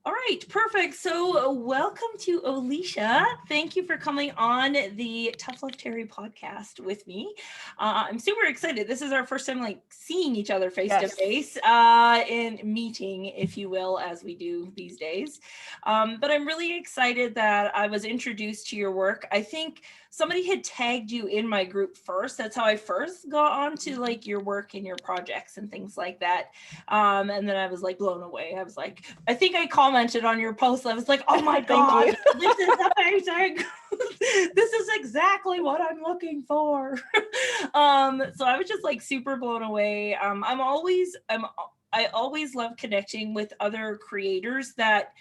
All right, perfect. So welcome to Olesha. Thank you for coming on the Tough Love Teri podcast with me. I'm super excited. This is our first time like seeing each other face to face in meeting, if you will, as we do these days. But I'm really excited that I was introduced to your work. I think somebody had tagged you in my group first. That's how I first got onto like your work and your projects and things like that. And then I was like blown away. I was like, I think I commented on your post. I was like, oh my God, this is amazing. This is exactly what I'm looking for. So I was just like super blown away. I always love connecting with other creators that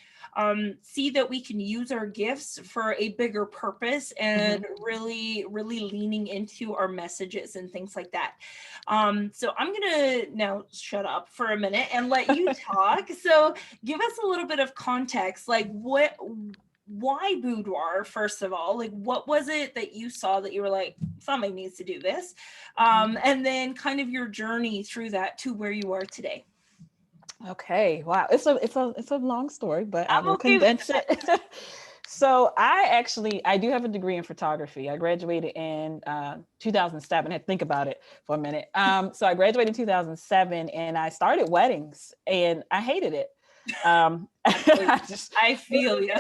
see that we can use our gifts for a bigger purpose and really leaning into our messages and things like that. So I'm gonna now shut up for a minute and let you talk. So give us a little bit of context, like why boudoir, first of all? Like what was it that you saw that you were like, somebody needs to do this? And then kind of your journey through that to where you are today. Okay, wow. It's a long story, but I I'm will okay with condense it. So I do have a degree in photography. I graduated in 2007. I had to think about it for a minute. So I graduated in 2007 and I started weddings and I hated it. I feel you.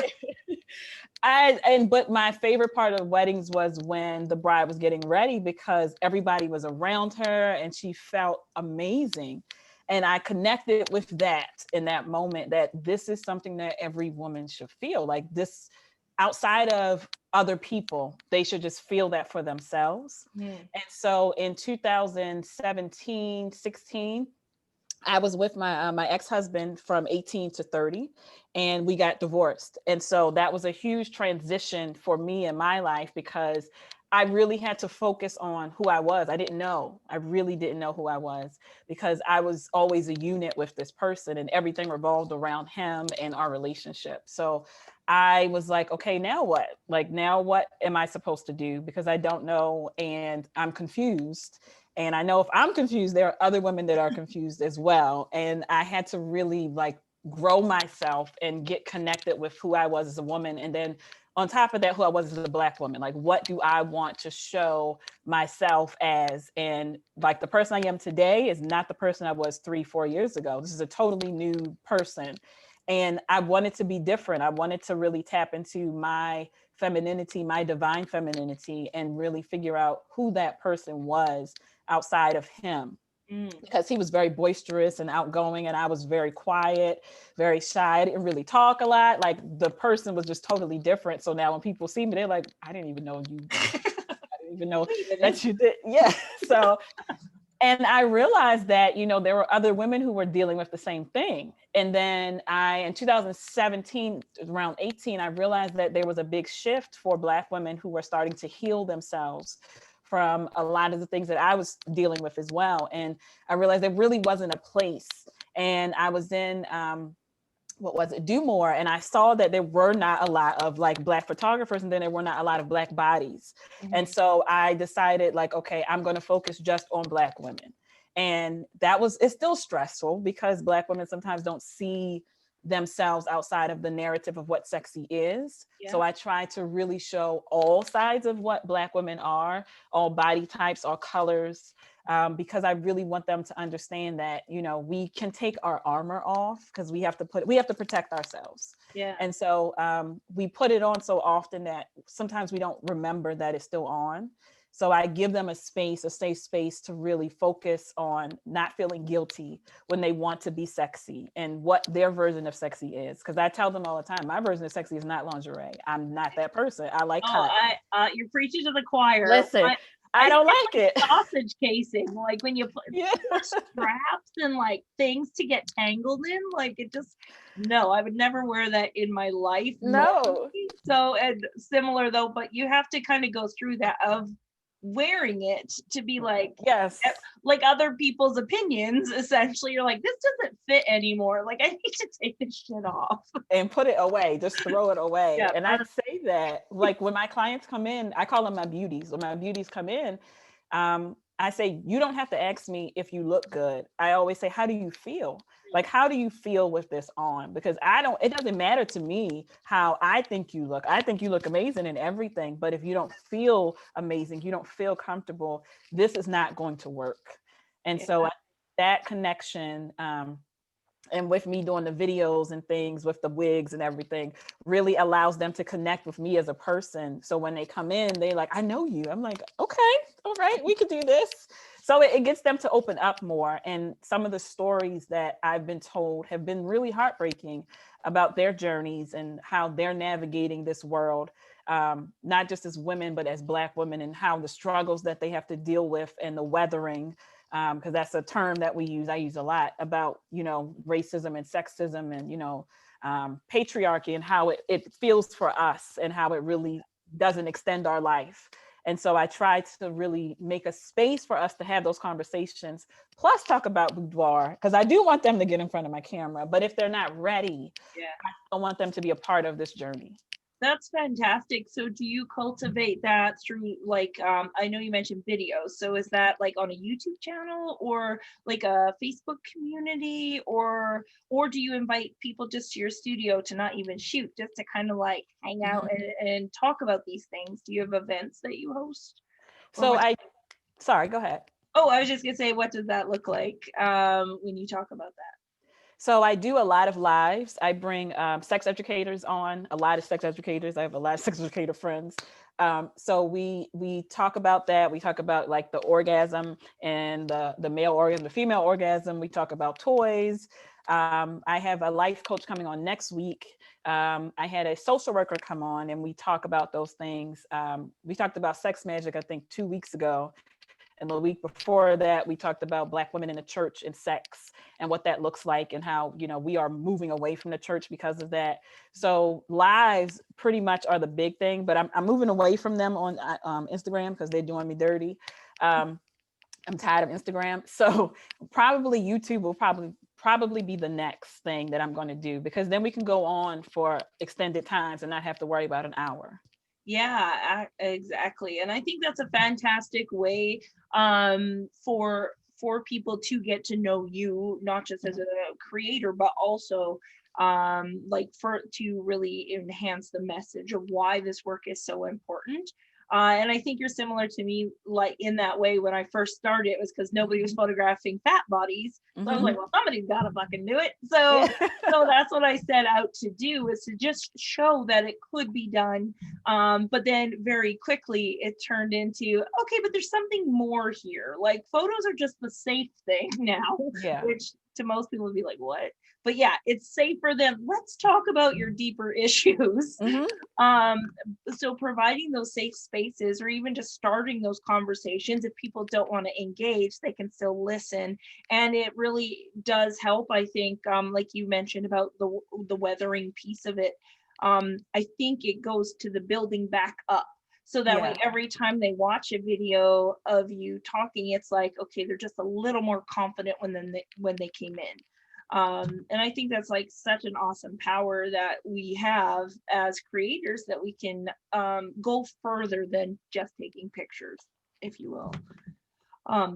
But my favorite part of weddings was when the bride was getting ready because everybody was around her and she felt amazing. And I connected with that in that moment that this is something that every woman should feel like this outside of other people. They should just feel that for themselves. And so in 2017, 16, I was with my ex-husband from 18 to 30 and we got divorced. And so that was a huge transition for me in my life because I really had to focus on who I was. I really didn't know who I was because I was always a unit with this person and everything revolved around him and our relationship. So I was like, okay, now what? Like, now what am I supposed to do? Because I don't know and I'm confused. And I know if I'm confused, there are other women that are confused as well. And I had to really like grow myself and get connected with who I was as a woman. And then on top of that, who I was as a Black woman, like what do I want to show myself as? And like the person I am today is not the person I was 3-4 years ago. This is a totally new person. And I wanted to be different. I wanted to really tap into my femininity, my divine femininity, and really figure out who that person was outside of him. Because he was very boisterous and outgoing, and I was very quiet, very shy. I didn't really talk a lot. Like the person was just totally different. So now when people see me, they're like, I didn't even know you. I didn't even know that you did. Yeah. So, and I realized that, there were other women who were dealing with the same thing. And then in 2017, around 18, I realized that there was a big shift for Black women who were starting to heal themselves from a lot of the things that I was dealing with as well. And I realized there really wasn't a place. And I was in, what was it, Do More, and I saw that there were not a lot of like Black photographers, and then there were not a lot of Black bodies. And so I decided like, okay, I'm going to focus just on Black women. And it's still stressful because Black women sometimes don't see themselves outside of the narrative of what sexy is. Yeah. So I try to really show all sides of what Black women are, all body types, all colors, because I really want them to understand that, we can take our armor off because we have to protect ourselves. Yeah. And so we put it on so often that sometimes we don't remember that it's still on. So I give them a safe space to really focus on not feeling guilty when they want to be sexy and what their version of sexy is. Because I tell them all the time, my version of sexy is not lingerie. I'm not that person. I like cut. You're preaching to the choir. Listen, I don't like it. Sausage casing, like when you put straps and like things to get tangled in, like it just, no, I would never wear that in my life. No. Normally. So, and similar though, but you have to kind of go through that of wearing it to be like, yes, like other people's opinions. Essentially, you're like, this doesn't fit anymore. Like I need to take this shit off and put it away, just throw it away. Yeah, and I say that like when my clients come in, I call them my beauties. When my beauties come in, I say, you don't have to ask me if you look good. I always say, how do you feel? Like, how do you feel with this on? Because it doesn't matter to me how I think you look. I think you look amazing in everything. But if you don't feel amazing, you don't feel comfortable, this is not going to work. And so that connection, and with me doing the videos and things with the wigs and everything really allows them to connect with me as a person. So when they come in, they like, I know you. I'm like, okay, all right, we could do this. So it gets them to open up more. And some of the stories that I've been told have been really heartbreaking about their journeys and how they're navigating this world, not just as women, but as Black women, and how the struggles that they have to deal with and the weathering, because that's a term that I use a lot about, racism and sexism and, patriarchy, and how it feels for us and how it really doesn't extend our life. And so I try to really make a space for us to have those conversations, plus talk about boudoir, because I do want them to get in front of my camera. But if they're not ready, I want them to be a part of this journey. That's fantastic. So do you cultivate that through I know you mentioned videos. So is that like on a YouTube channel or like a Facebook community, or do you invite people just to your studio to not even shoot, just to kind of like hang out and talk about these things? Do you have events that you host? Sorry, go ahead. Oh, I was just gonna say, what does that look like when you talk about that? So I do a lot of lives. I bring sex educators on, a lot of sex educators. I have a lot of sex educator friends. So we talk about that. We talk about like the orgasm and the male orgasm, the female orgasm. We talk about toys. I have a life coach coming on next week. I had a social worker come on and we talk about those things. We talked about sex magic, I think 2 weeks ago. And the week before that, we talked about Black women in the church and sex and what that looks like, and how, we are moving away from the church because of that. So lives pretty much are the big thing, but I'm moving away from them on Instagram because they're doing me dirty. I'm tired of Instagram. So probably YouTube will probably be the next thing that I'm going to do, because then we can go on for extended times and not have to worry about an hour. Yeah, exactly. And I think that's a fantastic way for people to get to know you, not just as a creator, but also to really enhance the message of why this work is so important. And I think you're similar to me, like in that way. When I first started, it was because nobody was photographing fat bodies. So I was like, well, somebody's got to fucking do it. So, so that's what I set out to do, is to just show that it could be done. But then very quickly it turned into, okay, but there's something more here. Like photos are just the safe thing now, which to most people would be like, what? But yeah, it's safer than let's talk about your deeper issues. So providing those safe spaces, or even just starting those conversations, if people don't want to engage, they can still listen. And it really does help, I think, like you mentioned about the weathering piece of it. I think it goes to the building back up. So that way, every time they watch a video of you talking, it's like, okay, they're just a little more confident when they came in. And I think that's like such an awesome power that we have as creators, that we can go further than just taking pictures, if you will,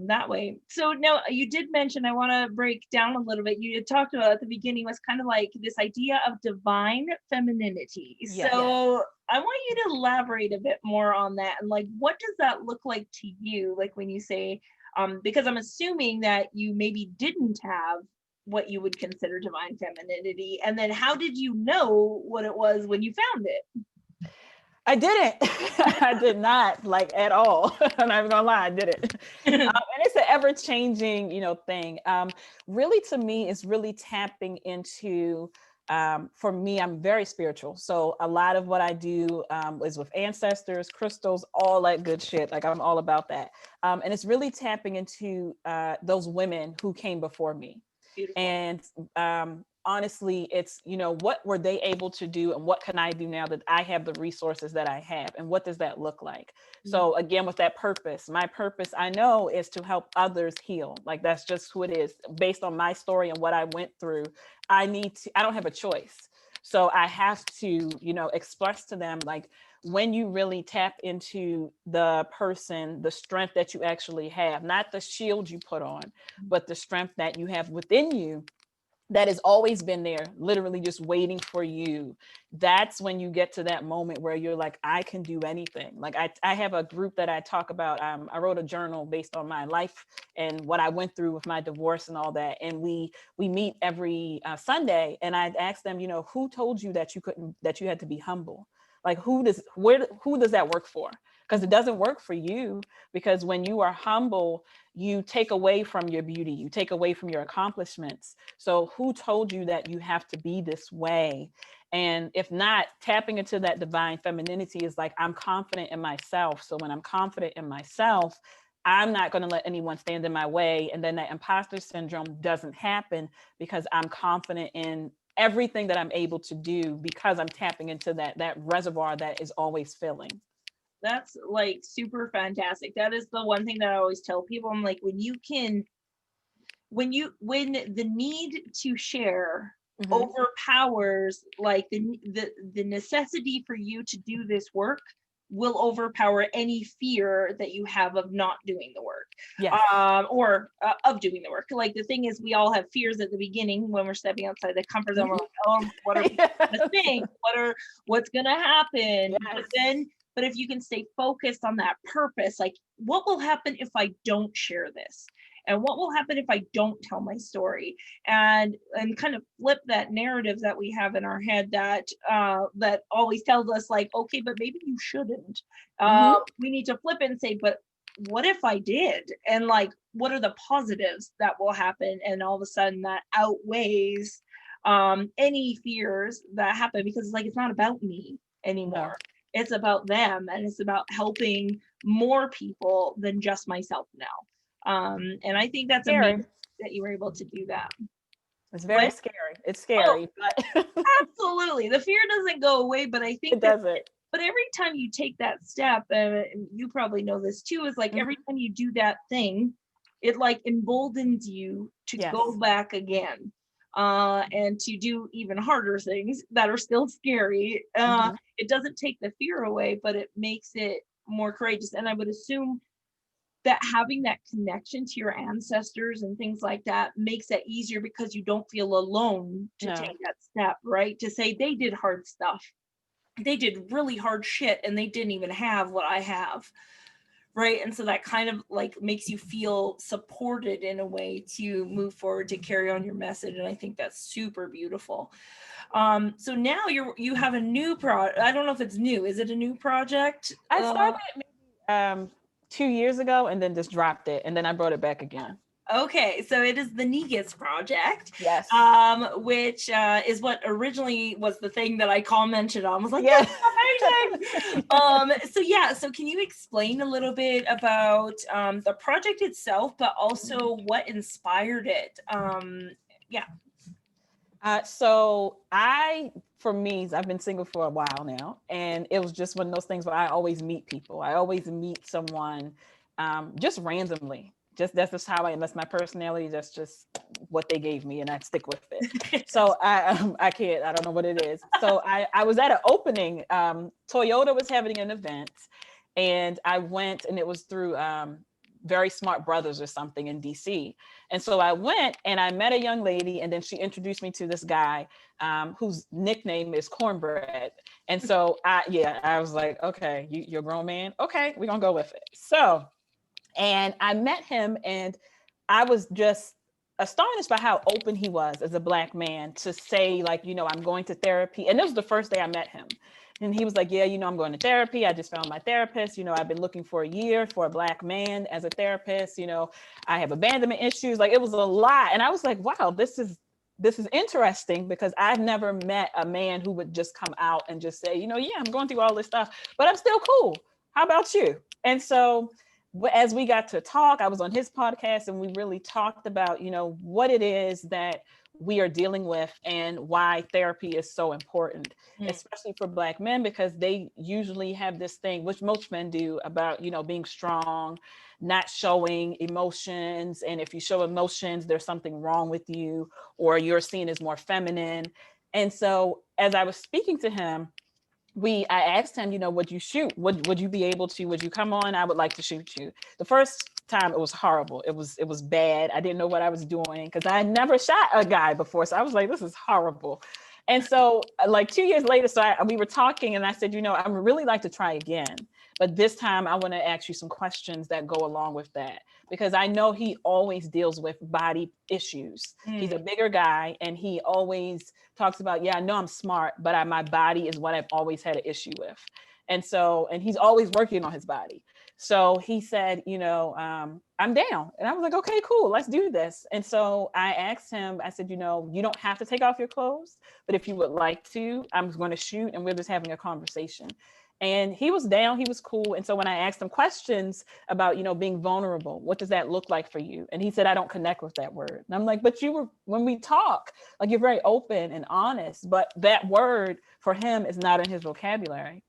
that way. So now you did mention, I want to break down a little bit. You had talked about at the beginning was kind of like this idea of divine femininity. So I want you to elaborate a bit more on that, and like, what does that look like to you? Like when you say, because I'm assuming that you maybe didn't have what you would consider divine femininity, and then how did you know what it was when you found it? I didn't. I did not, like, at all. I'm not even gonna lie, I didn't. And it's an ever-changing, thing. Really, to me, it's really tapping into. For me, I'm very spiritual, so a lot of what I do is with ancestors, crystals, all that good shit. Like, I'm all about that, and it's really tapping into those women who came before me. Beautiful. And honestly, it's, what were they able to do, and what can I do now that I have the resources that I have, and what does that look like? So again, with that purpose, my purpose, I know, is to help others heal. Like, that's just who it is. Based on my story and what I went through, I don't have a choice. So I have to, express to them, like, when you really tap into the person, the strength that you actually have, not the shield you put on, but the strength that you have within you, that has always been there, literally just waiting for you. That's when you get to that moment where you're like, I can do anything. Like I have a group that I talk about. I wrote a journal based on my life and what I went through with my divorce and all that. And we meet every Sunday, and I ask them, who told you that you had to be humble? Like who does that work for? Because it doesn't work for you. Because when you are humble, you take away from your beauty, you take away from your accomplishments. So who told you that you have to be this way? And if not, tapping into that divine femininity is like, I'm confident in myself. So when I'm confident in myself, I'm not going to let anyone stand in my way. And then that imposter syndrome doesn't happen because I'm confident in everything that I'm able to do, because I'm tapping into that reservoir that is always filling. That's like super fantastic. That is the one thing that I always tell people. I'm like, when the need to share overpowers, like the necessity for you to do this work will overpower any fear that you have of not doing the work. Yes. Or of doing the work. Like the thing is, we all have fears at the beginning when we're stepping outside the comfort zone. We're like, oh, what are people gonna think? What's gonna happen? Yes. But if you can stay focused on that purpose, like what will happen if I don't share this? And what will happen if I don't tell my story? And kind of flip that narrative that we have in our head that always tells us like, okay, but maybe you shouldn't. We need to flip it and say, but what if I did? And like, what are the positives that will happen? And all of a sudden that outweighs any fears that happen, because it's like, it's not about me anymore. No. It's about them, and it's about helping more people than just myself now. And I think that's amazing that you were able to do that. It's very scary. It's scary, but absolutely. The fear doesn't go away, but I think it doesn't. But every time you take that step, and you probably know this too, is like every time you do that thing, it like emboldens you to go back again. And to do even harder things that are still scary. It doesn't take the fear away, but it makes it more courageous. And I would assume that having that connection to your ancestors and things like that makes it easier, because you don't feel alone to take that step, right? To say they did hard stuff. They did really hard shit and they didn't even have what I have. Right. And so that kind of like makes you feel supported in a way to move forward, to carry on your message. And I think that's super beautiful. So now you have a new project. I don't know if it's new. Is it a new project? I started maybe 2 years ago and then just dropped it. And then I brought it back again. Okay, so it is the Negus Project. Yes. Which is what originally was the thing that I commented on. I was like, yes, amazing. So can you explain a little bit about the project itself, but also what inspired it? For me, I've been single for a while now, and it was just one of those things where I always meet people. I always meet someone just randomly. That's just how I am. That's my personality. That's just what they gave me, and I stick with it. So I don't know what it is. So I was at an opening. Toyota was having an event, and I went, and it was through Very Smart Brothers or something in DC. And so I went and I met a young lady, and then she introduced me to this guy whose nickname is Cornbread. And so I was like, okay, you're a grown man. Okay, we're gonna go with it. So, and I met him, and I was just astonished by how open he was as a Black man to say, like, I'm going to therapy. And this was the first day I met him. And he was like, yeah, I'm going to therapy. I just found my therapist. I've been looking for a year for a Black man as a therapist. I have abandonment issues. Like, it was a lot. And I was like, wow, this is interesting, because I've never met a man who would just come out and just say, yeah, I'm going through all this stuff, but I'm still cool. How about you? And so as we got to talk, I was on his podcast, and we really talked about, what it is that we are dealing with and why therapy is so important, especially for Black men, because they usually have this thing, which most men do, about, being strong, not showing emotions. And if you show emotions, there's something wrong with you, or you're seen as more feminine. And so as I was speaking to him, I asked him, would you shoot? Would you be able to? Would you come on? I would like to shoot you. The first time it was horrible. It was bad. I didn't know what I was doing because I had never shot a guy before. So I was like, this is horrible. And so like 2 years later, we were talking and I said, I would really like to try again. But this time I want to ask you some questions that go along with that, because I know he always deals with body issues. He's a bigger guy and he always talks about, yeah, I know I'm smart, but my body is what I've always had an issue with. And he's always working on his body. So he said, I'm down. And I was like, okay, cool, let's do this. And so I asked him, I said, you don't have to take off your clothes, but if you would like to, I'm going to shoot and we're just having a conversation. And he was down, he was cool. And so when I asked him questions about, being vulnerable, what does that look like for you? And he said, I don't connect with that word. And I'm like, but when we talk, like you're very open and honest, but that word for him is not in his vocabulary.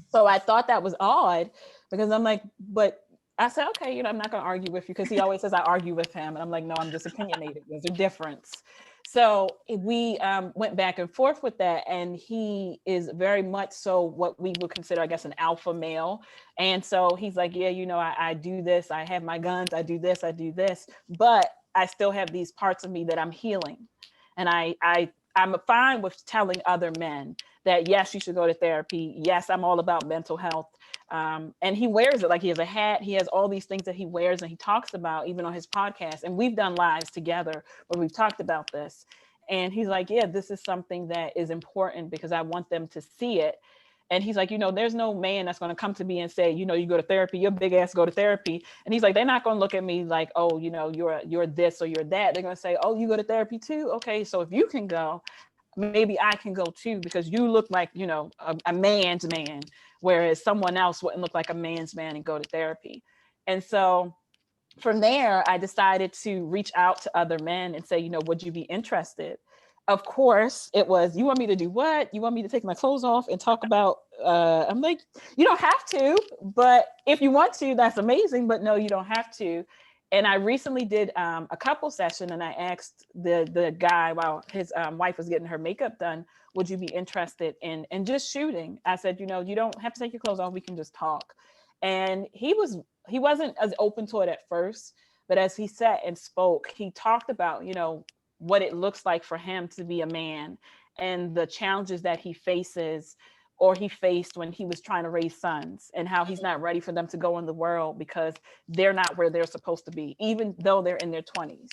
So I thought that was odd because I'm like, but I said, okay, I'm not going to argue with you, because he always says I argue with him. And I'm like, no, I'm just opinionated. There's a difference. So we went back and forth with that. And he is very much so what we would consider, I guess, an alpha male. And so he's like, yeah, I do this. I have my guns. I do this. But I still have these parts of me that I'm healing. And I'm fine with telling other men that, yes, you should go to therapy. Yes, I'm all about mental health. And he wears it, like he has a hat. He has all these things that he wears and he talks about even on his podcast. And we've done lives together where we've talked about this. And he's like, yeah, this is something that is important because I want them to see it. And he's like, there's no man that's going to come to me and say, you go to therapy, your big ass go to therapy. And he's like, they're not going to look at me like, oh, you're this or you're that. They're going to say, oh, you go to therapy too? Okay, so if you can go, maybe I can go too, because you look like, a man's man, whereas someone else wouldn't look like a man's man and go to therapy. And so from there, I decided to reach out to other men and say, would you be interested? Of course, it was, you want me to do what? You want me to take my clothes off and talk about, I'm like, you don't have to, but if you want to, that's amazing, but no, you don't have to. And I recently did a couple session and I asked the guy while his wife was getting her makeup done, would you be interested in just shooting? I said, you don't have to take your clothes off. We can just talk. And he wasn't as open to it at first, but as he sat and spoke, he talked about, what it looks like for him to be a man and the challenges that he faces or he faced when he was trying to raise sons, and how he's not ready for them to go in the world because they're not where they're supposed to be, even though they're in their 20s.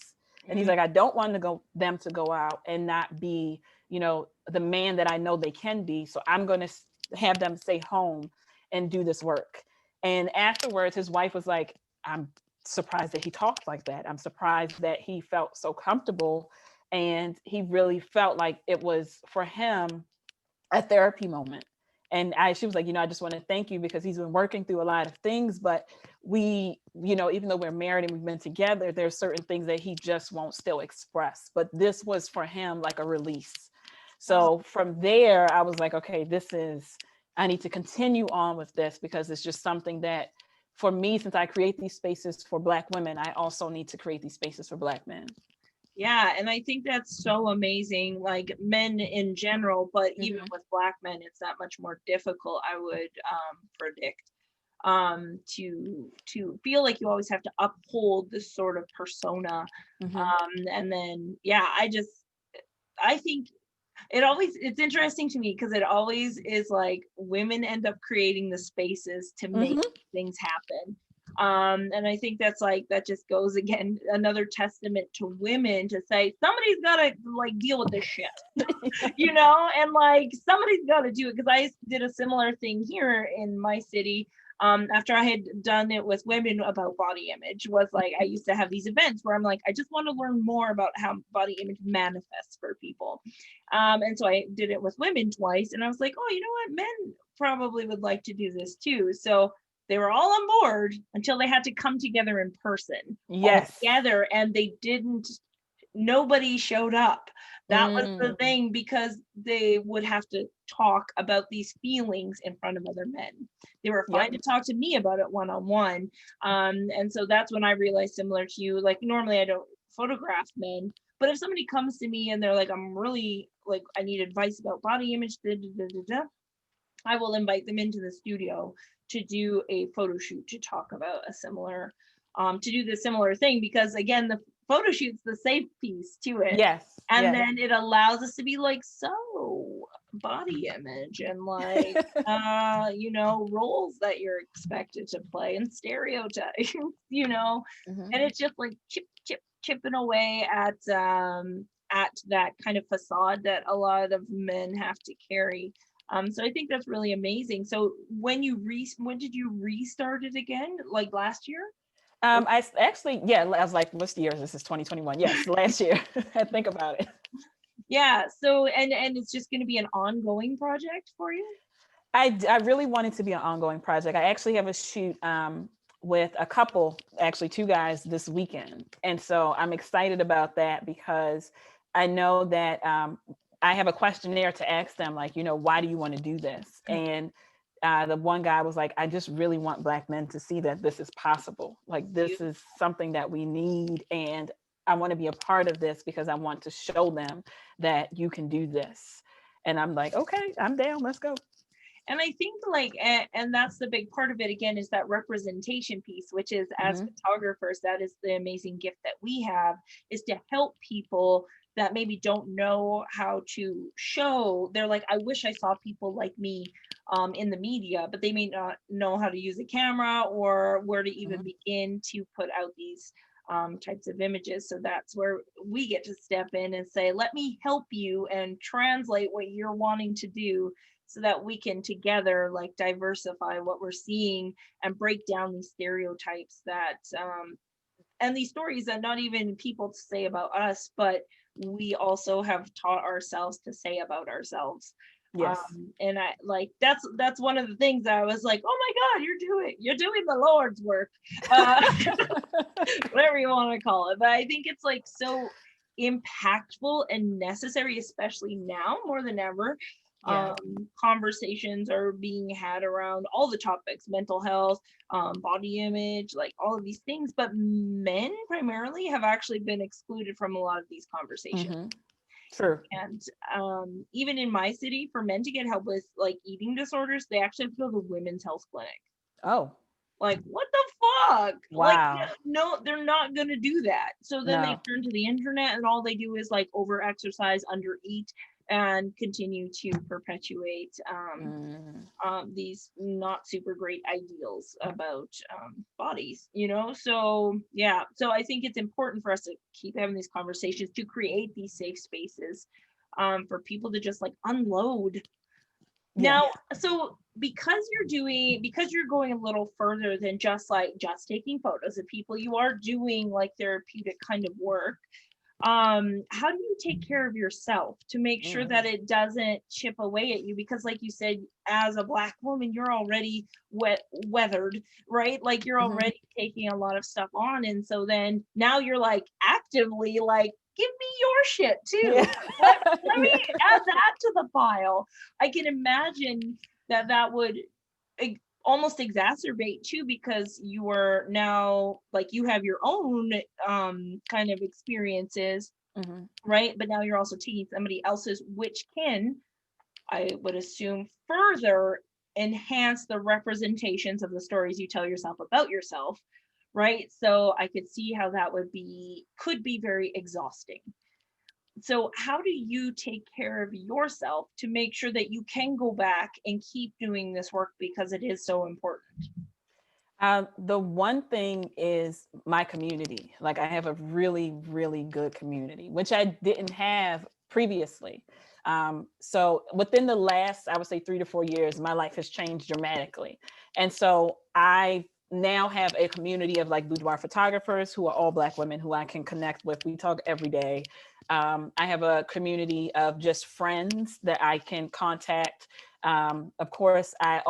And he's like, I don't want them to go out and not be, the man that I know they can be. So I'm going to have them stay home and do this work. And afterwards, his wife was like, I'm surprised that he talked like that. I'm surprised that he felt so comfortable. And he really felt like it was for him a therapy moment. And she was like, I just want to thank you because he's been working through a lot of things, but we, even though we're married and we've been together, there's certain things that he just won't still express. But this was for him like a release. So from there, I was like, okay, I need to continue on with this because it's just something that for me, since I create these spaces for Black women, I also need to create these spaces for Black men. Yeah, and I think that's so amazing, like men in general, but even with Black men, it's that much more difficult, I would predict, to feel like you always have to uphold this sort of persona. And then, yeah, I think it's interesting to me because it always is like women end up creating the spaces to make things happen. And I think that just goes again, another testament to women to say somebody's gotta like deal with this shit, and like somebody's gotta do it. Because I did a similar thing here in my city. After I had done it with women about body image, was like I used to have these events where I'm like, I just want to learn more about how body image manifests for people. And so I did it with women twice, and I was like, oh, you know what, men probably would like to do this too. So they were all on board until they had to come together in person. Yes. Together, and nobody showed up. That was the thing, because they would have to talk about these feelings in front of other men. They were fine to talk to me about it one-on-one. And so that's when I realized, similar to you, like normally I don't photograph men, but if somebody comes to me and they're like, I'm really like, I need advice about body image, I will invite them into the studio to do a photo shoot to talk about a similar, to do the similar thing, because again, the photo shoot's the safe piece to it. Yes. And yes. then it allows us to be like, so body image and like, you know, roles that you're expected to play and stereotypes, you know, and it's just like chipping away at that kind of facade that a lot of men have to carry. So I think that's really amazing. So when did you restart it again? Like last year? I actually, I was like, what's the year? This is 2021. Yes, last year. I think about it. Yeah. So and it's just going to be an ongoing project for you? I really want it to be an ongoing project. I actually have a shoot with a couple, actually 2 guys this weekend. And so I'm excited about that because I know that I have a questionnaire to ask them, like, you know, why do you want to do this? And the one guy was like, I just really want Black men to see that this is possible. Like, this is something that we need. And I want to be a part of this because I want to show them that you can do this. And I'm like, okay, I'm down. Let's go. And I think like, and that's the big part of it again, is that representation piece, which is as photographers, that is the amazing gift that we have, is to help people that maybe don't know how to show. They're like, I wish I saw people like me in the media, but they may not know how to use a camera or where to even begin to put out these types of images. So that's where we get to step in and say, let me help you and translate what you're wanting to do, so that we can together like diversify what we're seeing and break down these stereotypes that and these stories that not even people say about us, but we also have taught ourselves to say about ourselves. Yes. And I like that's one of the things I was like, oh my God, you're doing the Lord's work, whatever you want to call it. But I think it's like so impactful and necessary, especially now more than ever. Conversations are being had around all the topics: mental health, body image, like all of these things, but men primarily have actually been excluded from a lot of these conversations. True. And even in my city, for men to get help with like eating disorders, they actually have to go to the women's health clinic. Oh, like, what the fuck? Wow. Like, no, they're not gonna do that. So then they turn to the internet, and all they do is like over exercise, under eat, and continue to perpetuate these not super great ideals about bodies, you know. So yeah, so I think it's important for us to keep having these conversations, to create these safe spaces for people to just like unload. Now, so because you're going a little further than just taking photos of people, you are doing like therapeutic kind of work. How do you take care of yourself to make sure that it doesn't chip away at you? Because like you said, as a Black woman, you're already weathered, right? Like you're already taking a lot of stuff on. And so then now you're like actively like, give me your shit too. Let me add that to the pile. I can imagine that would almost exacerbate too, because you are now like, you have your own kind of experiences, right? But now you're also taking somebody else's, which can, I would assume, further enhance the representations of the stories you tell yourself about yourself, right? So I could see how that could be very exhausting. So how do you take care of yourself to make sure that you can go back and keep doing this work, because it is so important? The one thing is my community. Like, I have a really, really good community, which I didn't have previously. So within the last, I would say 3 to 4 years, my life has changed dramatically. And so I now have a community of like boudoir photographers who are all Black women who I can connect with. We talk every day. I have a community of just friends that I can contact. Of course, I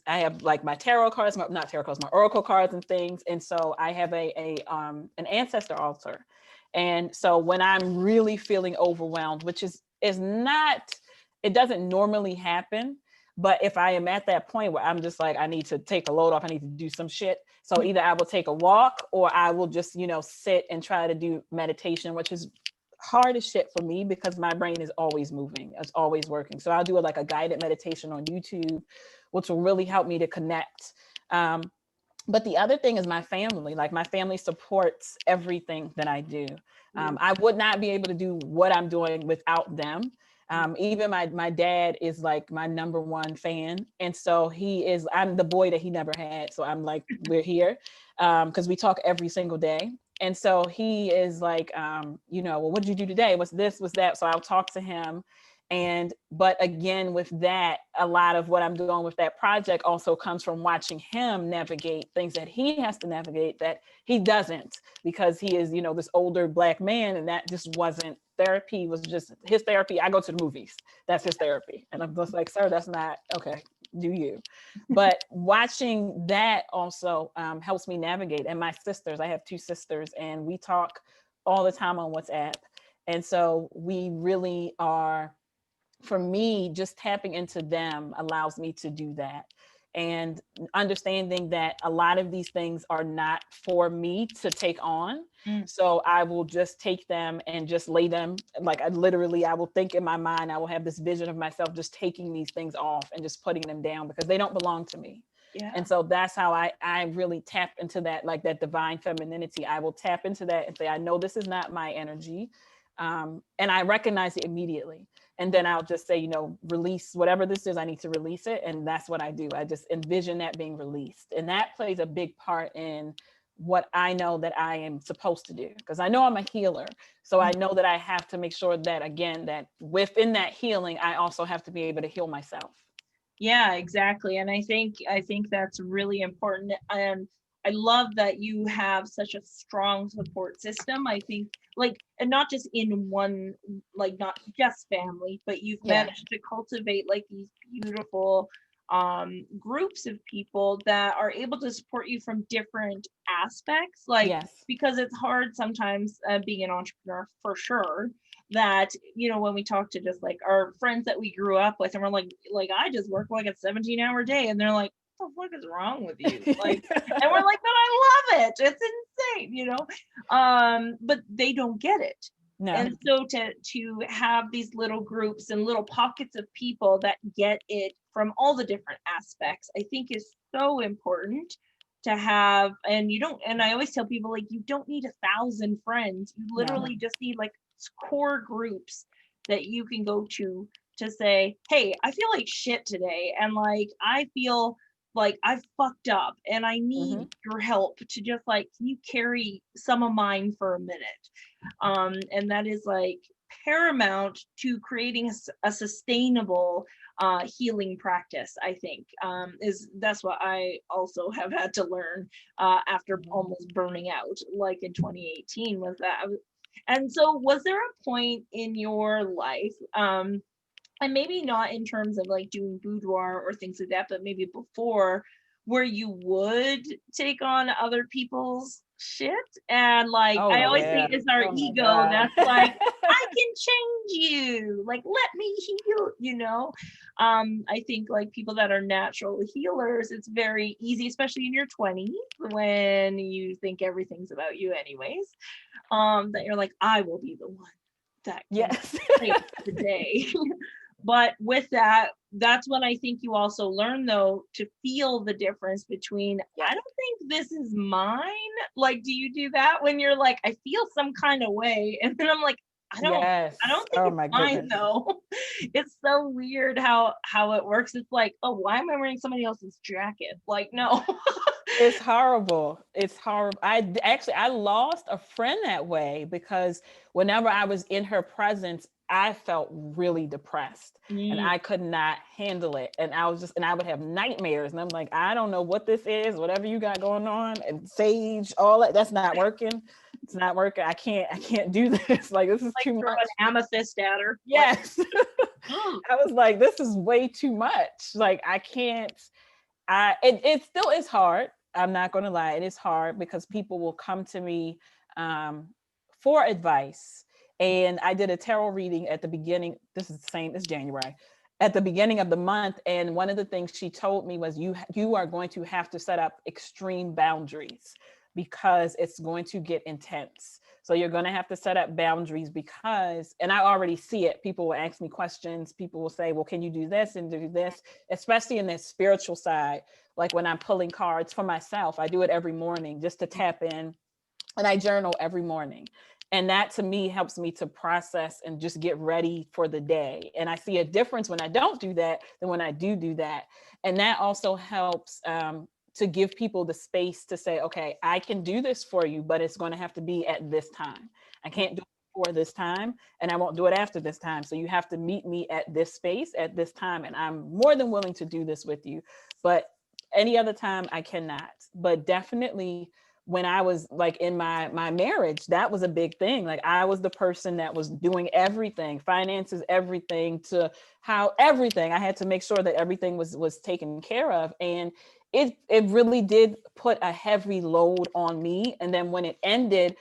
have like my tarot cards, not tarot cards, my oracle cards and things. And so I have an ancestor altar. And so when I'm really feeling overwhelmed, which is not, it doesn't normally happen, but if I am at that point where I'm just like, I need to take a load off, I need to do some shit. So either I will take a walk, or I will just, sit and try to do meditation, which is hard as shit for me because my brain is always moving. It's always working. So I'll do like a guided meditation on YouTube, which will really help me to connect. But the other thing is my family. Like my family supports everything that I do. I would not be able to do what I'm doing without them. Even my dad is like my number one fan. And so I'm the boy that he never had. So I'm like, we're here because we talk every single day. And so he is like, well, what did you do today? What's this? What's that? So I'll talk to him. But again, with that, a lot of what I'm doing with that project also comes from watching him navigate things that he has to navigate that he doesn't, because he is, this older Black man, and that just wasn't therapy. Was just his therapy. I go to the movies. That's his therapy. And I'm just like, sir, that's not okay. Do you? But watching that also helps me navigate. And my sisters, I have 2 sisters, and we talk all the time on WhatsApp. And so we really are, for me, just tapping into them allows me to do that. And understanding that a lot of these things are not for me to take on. So I will just take them and just lay them, like I will think in my mind, I will have this vision of myself just taking these things off and just putting them down because they don't belong to me. Yeah. And so that's how I really tap into that, like that divine femininity. I will tap into that and say, I know this is not my energy. And I recognize it immediately. And then I'll just say, release whatever this is, I need to release it. And that's what I do. I just envision that being released. And that plays a big part in what I know that I am supposed to do. Because I know I'm a healer. So I know that I have to make sure that, again, that within that healing, I also have to be able to heal myself. Yeah, exactly. And I think that's really important. And I love that you have such a strong support system. I think and not just in one, like not just family, but you've managed to cultivate like these beautiful groups of people that are able to support you from different aspects. Because it's hard sometimes being an entrepreneur, for sure, that when we talk to just like our friends that we grew up with, and we're like I just work like a 17-hour day, and they're like, what the fuck is wrong with you? And we're like, but I love it, it's insane, but they don't get it. No. And so to have these little groups and little pockets of people that get it from all the different aspects, I think is so important to have. And I always tell people, like, you don't need 1,000 friends. You literally just need like core groups that you can go to say, hey, I feel like shit today, and like I feel like I've fucked up and I need your help to just like, can you carry some of mine for a minute? And that is like paramount to creating a sustainable healing practice, I think. That's what I also have had to learn after almost burning out, like in 2018, was that and so was there a point in your life, and maybe not in terms of like doing boudoir or things like that, but maybe before, where you would take on other people's shit? And like, I always say it's our ego that's like, I can change you, like, let me heal, I think like people that are natural healers, it's very easy, especially in your 20s, when you think everything's about you anyways, that you're like, I will be the one that can save the day. But with that, that's when I think you also learn, though, to feel the difference between, I don't think this is mine. Like, do you do that when you're like, I feel some kind of way, and then I'm like, I don't think it's mine, though. It's so weird how it works. It's like, oh, why am I wearing somebody else's jacket? Like, no. It's horrible. It's horrible. I lost a friend that way, because whenever I was in her presence, I felt really depressed and I could not handle it. And I would have nightmares, and I'm like, I don't know what this is, whatever you got going on, and sage, all that's not working. It's not working. I can't do this. Like, this is like too much. An amethyst at her. Yes. I was like, this is way too much. Like, I can't, it still is hard. I'm not going to lie. It is hard because people will come to me for advice. And I did a tarot reading at the beginning. This is the same as January, at the beginning of the month. And one of the things she told me was, you are going to have to set up extreme boundaries, because it's going to get intense. So you're going to have to set up boundaries because, and I already see it. People will ask me questions. People will say, well, can you do this and do this? Especially in the spiritual side. Like when I'm pulling cards for myself, I do it every morning just to tap in, and I journal every morning. And that to me helps me to process and just get ready for the day. And I see a difference when I don't do that than when I do that. And that also helps to give people the space to say, okay, I can do this for you, but it's going to have to be at this time. I can't do it before this time, and I won't do it after this time. So you have to meet me at this space at this time. And I'm more than willing to do this with you. But any other time I cannot. But definitely when I was like in my marriage, that was a big thing. Like I was the person that was doing everything, finances, everything, to how everything. I had to make sure that everything was taken care of. And it really did put a heavy load on me. And then when it ended,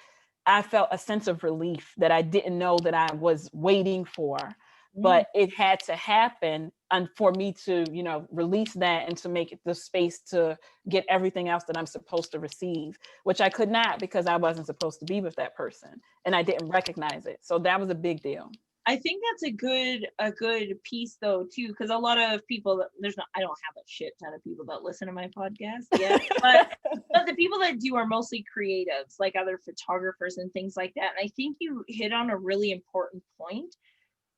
I felt a sense of relief that I didn't know that I was waiting for. But it had to happen, and for me to, you know, release that and to make it the space to get everything else that I'm supposed to receive, which I could not because I wasn't supposed to be with that person and I didn't recognize it. So that was a big deal. I think that's a good piece though too, because a lot of people I don't have a shit ton of people that listen to my podcast yet, but the people that do are mostly creatives, like other photographers and things like that. And I think you hit on a really important point,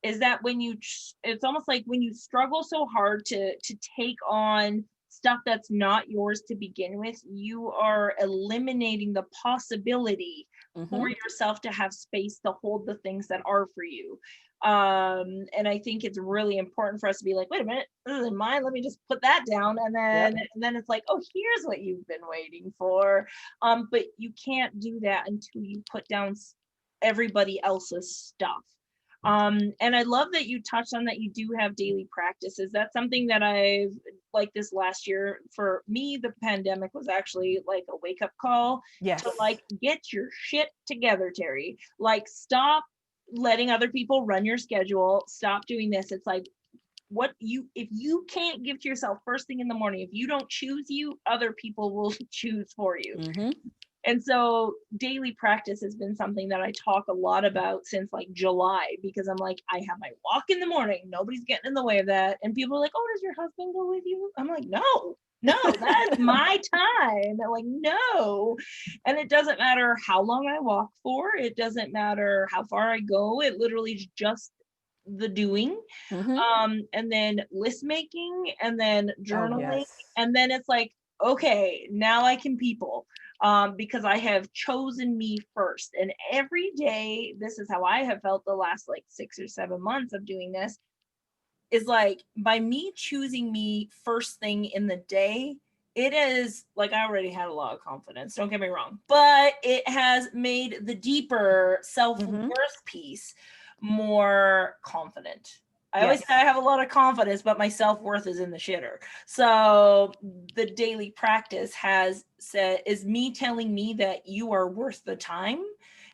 is that when it's almost like when you struggle so hard to take on stuff that's not yours to begin with, you are eliminating the possibility for yourself to have space to hold the things that are for you. And I think it's really important for us to be like, wait a minute, this isn't mine, let me just put that down. And then it's like, oh, here's what you've been waiting for. But you can't do that until you put down everybody else's stuff. And I love that you touched on that you do have daily practices. That's something that I've, like this last year, for me, the pandemic was actually like a wake-up call to like, get your shit together, Teri. Like, stop letting other people run your schedule. Stop doing this. It's like, if you can't give to yourself first thing in the morning, if you don't choose you, other people will choose for you. And so daily practice has been something that I talk a lot about since like July, because I'm like, I have my walk in the morning. Nobody's getting in the way of that. And people are like, oh, does your husband go with you? I'm like, no, that's my time. They're like, no. And it doesn't matter how long I walk for. It doesn't matter how far I go. It literally is just the doing. And then list making, and then journaling. And then it's like, okay, now I can people. Because I have chosen me first. And every day, this is how I have felt the last like 6 or 7 months of doing this, is like, by me choosing me first thing in the day, it is like, I already had a lot of confidence, don't get me wrong, but it has made the deeper self-worth piece more confident. I always say I have a lot of confidence, but my self-worth is in the shitter. So the daily practice is me telling me that you are worth the time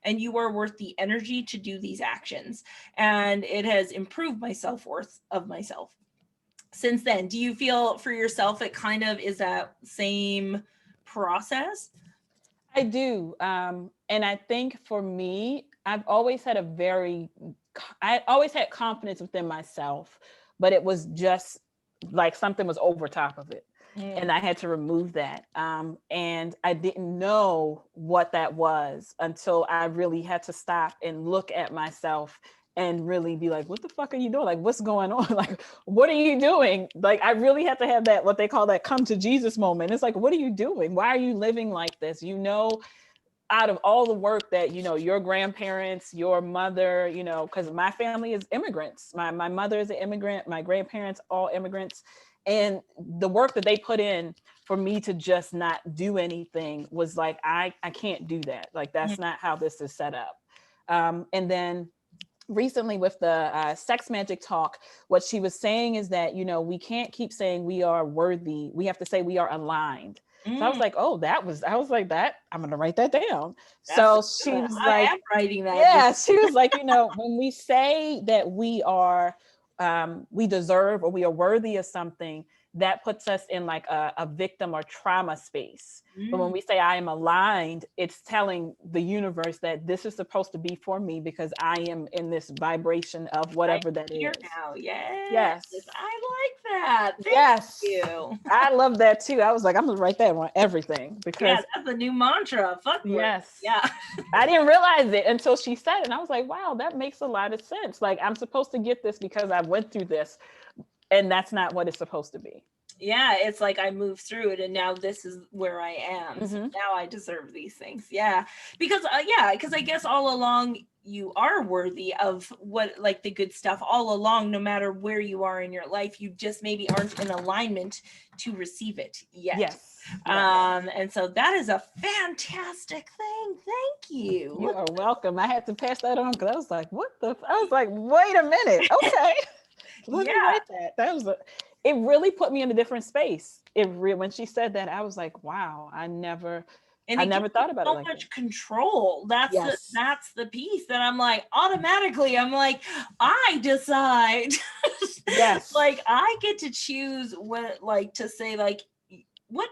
and you are worth the energy to do these actions. And it has improved my self-worth of myself since then. Do you feel for yourself it kind of is that same process? I do. And I think for me, I've always had I always had confidence within myself, but it was just like something was over top of it. And I had to remove that. And I didn't know what that was until I really had to stop and look at myself and really be like, what the fuck are you doing? Like, what's going on? Like, what are you doing? Like, I really had to have that, what they call that come to Jesus moment. It's like, what are you doing? Why are you living like this? You know, out of all the work that, you know, your grandparents, your mother, you know, because my family is immigrants. My mother is an immigrant, my grandparents, all immigrants. And the work that they put in for me to just not do anything was like, I can't do that. Like, that's not how this is set up. And then recently with the sex magic talk, what she was saying is that, you know, we can't keep saying we are worthy. We have to say we are aligned. So I was like, oh, I was like, that, I'm going to write that down. So she was like, I am writing that. Yeah, she was like, you know, when we say that we are, we deserve or we are worthy of something, that puts us in like a victim or trauma space. But when Mm. we say I am aligned, it's telling the universe that this is supposed to be for me because I am in this vibration of I'm whatever that here is. now. Yes. Yes. I like that. Thank Yes. you. I love that too. I was like, I'm gonna write that on everything Yeah, because that's a new mantra. Fuck work. yes. Yeah. I didn't realize it until she said it. And I was like, wow, that makes a lot of sense. Like I'm supposed to get this because I went through this. And that's not what it's supposed to be. Yeah, it's like I moved through it and now this is where I am. So Mm-hmm. now I deserve these things. Yeah. Because because I guess all along you are worthy of what, like, the good stuff all along, no matter where you are in your life. You just maybe aren't in alignment to receive it yet. Yes. And so that is a fantastic thing. Thank you. You are welcome. I had to pass that on because I was like, what the I was like, wait a minute. Okay. Let me write that. It really put me in a different space. When she said that, I was like, wow, I never thought about it so like much that. control. That's Yes. the piece that I'm like, automatically I'm like, I decide. Yes. Like I get to choose what, like, to say, like, what,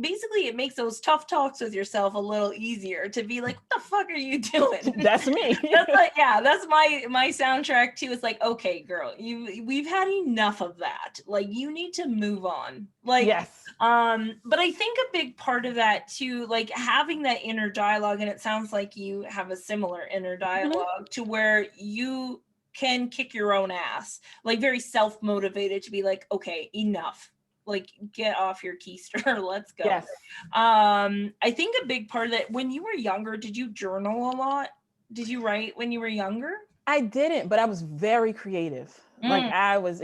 basically it makes those tough talks with yourself a little easier to be like, what the fuck are you doing? That's me. That's like, that's my soundtrack too. It's like, okay, girl, we've had enough of that. Like, you need to move on. Like, yes. but I think a big part of that too, like having that inner dialogue, and it sounds like you have a similar inner dialogue to where you can kick your own ass, like very self-motivated to be like, okay, enough. Like, get off your keister, let's go. Yes. I think a big part of that, when you were younger, did you journal a lot? Did you write when you were younger? I didn't, but I was very creative. Like I was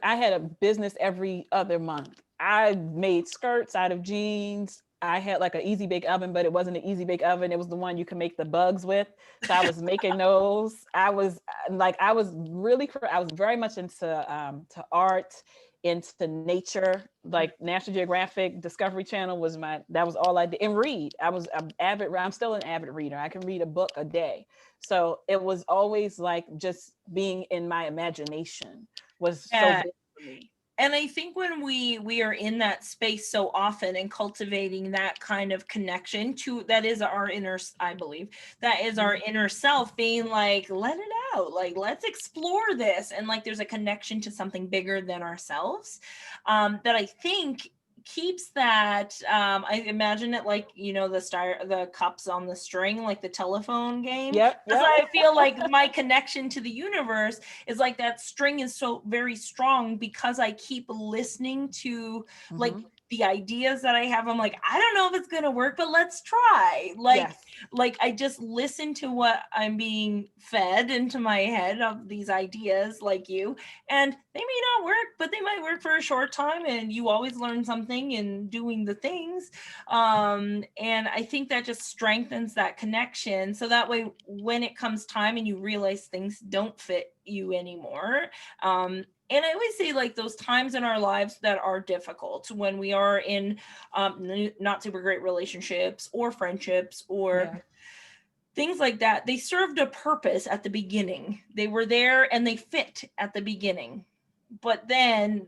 I had a business every other month. I made skirts out of jeans. I had like an easy bake oven, but it wasn't an easy bake oven. It was the one you can make the bugs with. So I was making those. I was very much into to art, into nature. Like National Geographic, Discovery Channel that was all I did. And read. I'm still an avid reader. I can read a book a day. So it was always like just being in my imagination was so big for me. And I think when we are in that space so often and cultivating that kind of connection to, that is our inner, I believe that is our inner self being like, let it out, like, let's explore this, and like there's a connection to something bigger than ourselves, that I think keeps that, I imagine it like, the cups on the string, like the telephone game. Yep. Because I feel like my connection to the universe is like that string is so very strong because I keep listening to like the ideas that I have. I'm like, I don't know if it's gonna work, but let's try. Like I just listen to what I'm being fed into my head of these ideas, like you, and they may not work, but they might work for a short time, and you always learn something in doing the things. And I think that just strengthens that connection. So that way, when it comes time and you realize things don't fit you anymore, and I always say, like, those times in our lives that are difficult, when we are in not super great relationships or friendships or things like that, they served a purpose at the beginning. They were there and they fit at the beginning. But then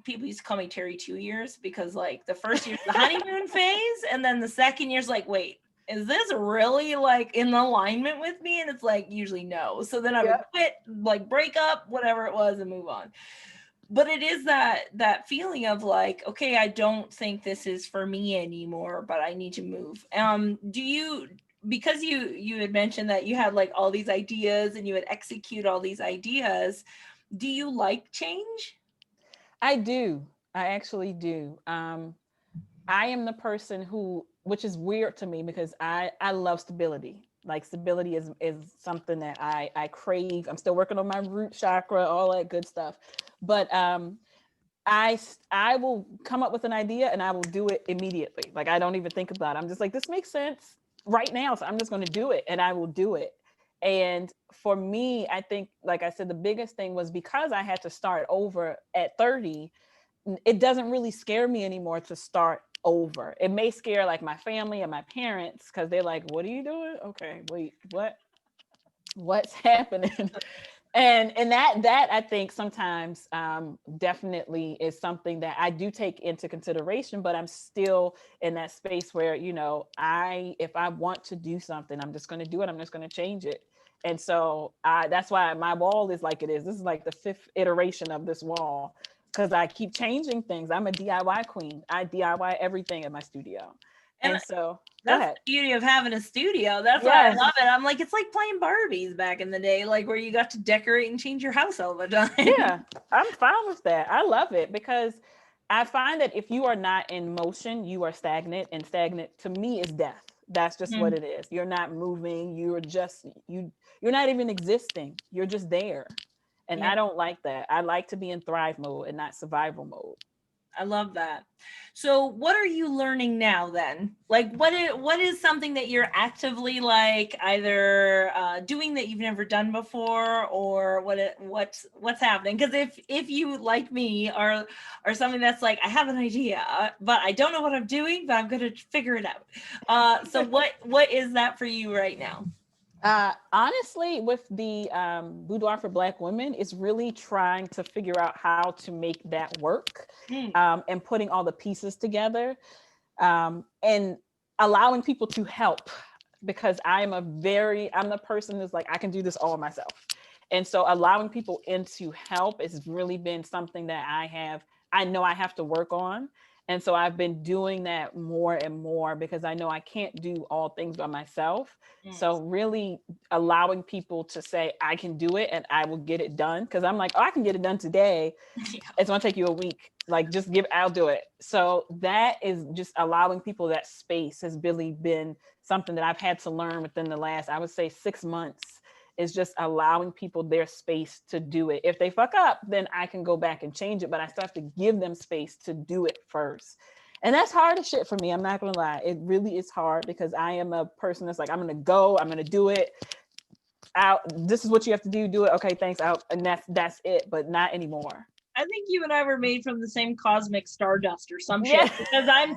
people used to call me Teri 2 years, because like the first year's the honeymoon phase, and then the second year's like, wait, is this really like in alignment with me? And it's like, usually no. So then I would quit, like break up, whatever it was, and move on. But it is that feeling of like, okay, I don't think this is for me anymore, but I need to move. Because you had mentioned that you had like all these ideas and you would execute all these ideas, do you like change? I do. I actually do. I am the person who, which is weird to me because I love stability. Like stability is something that I crave. I'm still working on my root chakra, all that good stuff. But I will come up with an idea and I will do it immediately. Like I don't even think about it. I'm just like, this makes sense right now, so I'm just going to do it, and I will do it. And for me, I think, like I said, the biggest thing was because I had to start over at 30. It doesn't really scare me anymore to start over. It may scare like my family and my parents because they're like, what are you doing? Okay, wait, what's happening? And that I think sometimes definitely is something that I do take into consideration, but I'm still in that space where, you know, if I want to do something, I'm just going to do it. I'm just going to change it. And so that's why my wall is like it is. This is like the 5th iteration of this wall, because I keep changing things. I'm a DIY queen. I DIY everything in my studio. And And so go that's ahead. the beauty of having a studio. That's why I Yes. love it. I'm like, it's like playing Barbies back in the day, like where you got to decorate and change your house all the time. Yeah, I'm fine with that. I love it because I find that if you are not in motion, you are stagnant, and stagnant to me is death. That's just what Mhm. it is. You're not moving. You're not even existing. You're just there. And Yeah. I don't like that. I like to be in thrive mode and not survival mode. I love that. So what are you learning now then? Like what is something that you're actively like either doing that you've never done before, or what's happening? Because if you like me are something that's like I have an idea but I don't know what I'm doing, but I'm going to figure it out. So what is that for you right now? Honestly, with the boudoir for Black women, it's really trying to figure out how to make that work, Hmm. and putting all the pieces together, and allowing people to help, because I'm the person who's like, I can do this all myself. And so allowing people in to help has really been something that I know I have to work on. And so I've been doing that more and more because I know I can't do all things by myself. Mm. So really allowing people to say, I can do it and I will get it done. Cause I'm like, oh, I can get it done today. Yeah. It's gonna take you a week. Like I'll do it. So that is just allowing people that space has really been something that I've had to learn within the last, I would say 6 months, is just allowing people their space to do it. If they fuck up, then I can go back and change it, but I still have to give them space to do it first. And that's hard as shit for me. I'm not gonna lie. It really is hard because I am a person that's like, I'm gonna do it out. This is what you have to do it. Okay, thanks. Out. And that's it, but not anymore. I think you and I were made from the same cosmic stardust or some Yeah. shit, because I'm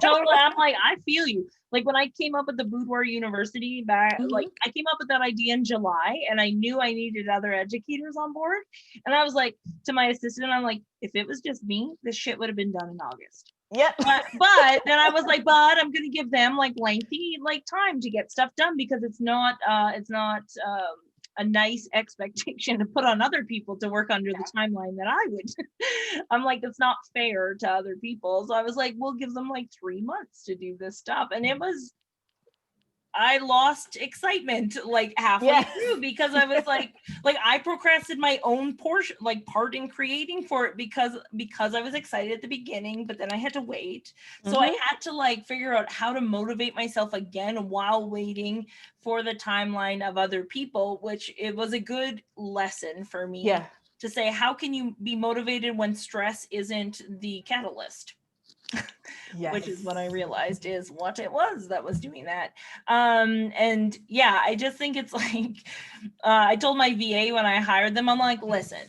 like, I feel you. Like when I came up with the Boudoir University back, like Mhm. I came up with that idea in July and I knew I needed other educators on board. And I was like to my assistant, I'm like, if it was just me, this shit would have been done in August. Yep. But then I was like, but I'm gonna give them like lengthy like time to get stuff done, because it's not a nice expectation to put on other people to work under the timeline that I would. I'm like, it's not fair to other people. So I was like, we'll give them like 3 months to do this stuff. And I lost excitement like halfway Yes. through, because I was like I procrastinated my own portion, like part in creating for it, because I was excited at the beginning, but then I had to wait. So I Mhm. had to like figure out how to motivate myself again while waiting for the timeline of other people, which it was a good lesson for me Yeah. to say, how can you be motivated when stress isn't the catalyst? Which is Yes. what I realized is what it was that was doing that. And yeah, I just think it's like, I told my VA when I hired them, I'm like, listen,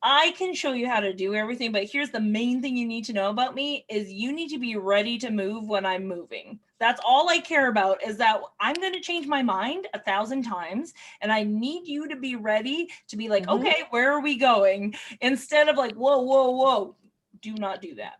I can show you how to do everything, but here's the main thing you need to know about me is you need to be ready to move when I'm moving. That's all I care about, is that I'm going to change my mind 1,000 times. And I need you to be ready to be like, Mhm. okay, where are we going? Instead of like, whoa, whoa, whoa. Do not do that.